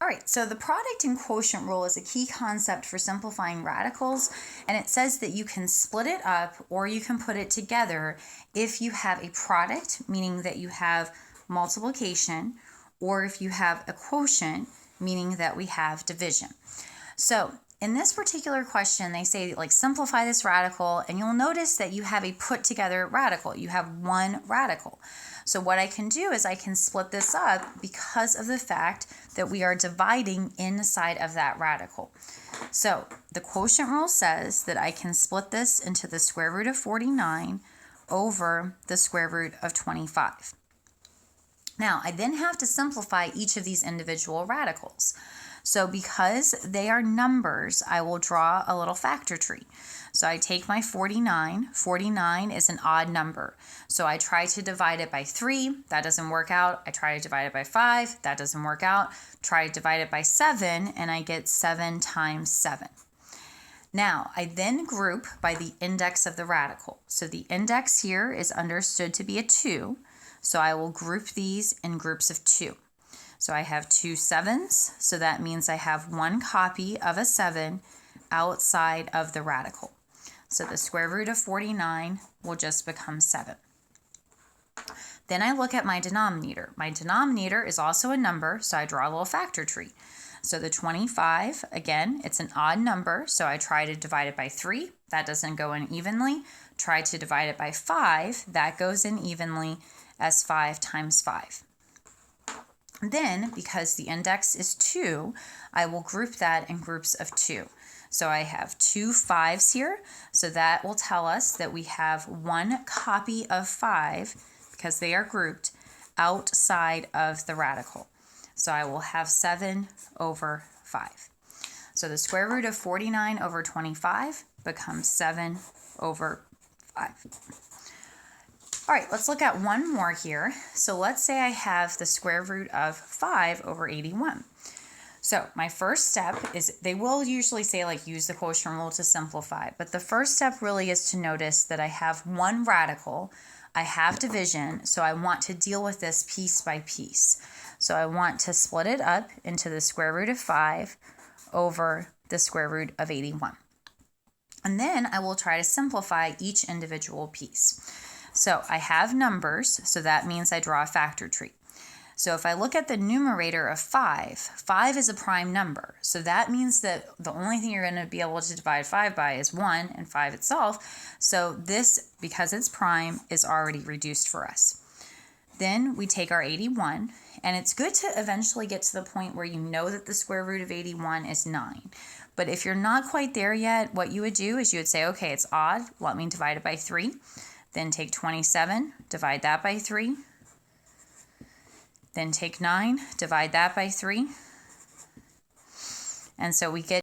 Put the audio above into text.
All right, so the product and quotient rule is a key concept for simplifying radicals, and it says that you can split it up or you can put it together if you have a product, meaning that you have multiplication, or if you have a quotient, meaning that we have division. So in this particular question, they say like simplify this radical, and you'll notice that you have a put together radical. You have one radical. So what I can do is I can split this up because of the fact that we are dividing inside of that radical. So the quotient rule says that I can split this into the square root of 49 over the square root of 25. Now, I then have to simplify each of these individual radicals. So because they are numbers, I will draw a little factor tree. So I take my 49. 49 is an odd number. So I try to divide it by 3. That doesn't work out. I try to divide it by 5. That doesn't work out. Try to divide it by 7, and I get 7 times 7. Now, I then group by the index of the radical. So the index here is understood to be a 2. So I will group these in groups of 2. So I have 2 7s, so that means I have one copy of a 7 outside of the radical. So the square root of 49 will just become 7. Then I look at my denominator. My denominator is also a number, so I draw a little factor tree. So the 25, again, it's an odd number, so I try to divide it by 3. That doesn't go in evenly. Try to divide it by 5. That goes in evenly as 5 times 5. Then, because the index is 2, I will group that in groups of 2. So I have 2 5s here, so that will tell us that we have one copy of 5, because they are grouped, outside of the radical. So I will have 7 over 5. So the square root of 49 over 25 becomes 7 over 5. All right, let's look at one more here. So let's say I have the square root of 5 over 81. So my first step is, they will usually say like use the quotient rule to simplify, but the first step really is to notice that I have one radical, I have division, so I want to deal with this piece by piece. So I want to split it up into the square root of 5 over the square root of 81. And then I will try to simplify each individual piece. So I have numbers, so that means I draw a factor tree. So if I look at the numerator of 5, 5 is a prime number. So that means that the only thing you're going to be able to divide 5 by is 1 and 5 itself. So this, because it's prime, is already reduced for us. Then we take our 81, and it's good to eventually get to the point where you know that the square root of 81 is 9. But if you're not quite there yet, what you would do is you would say, okay, it's odd, let me divide it by 3. Then take 27, divide that by 3. Then take 9, divide that by 3. And so we get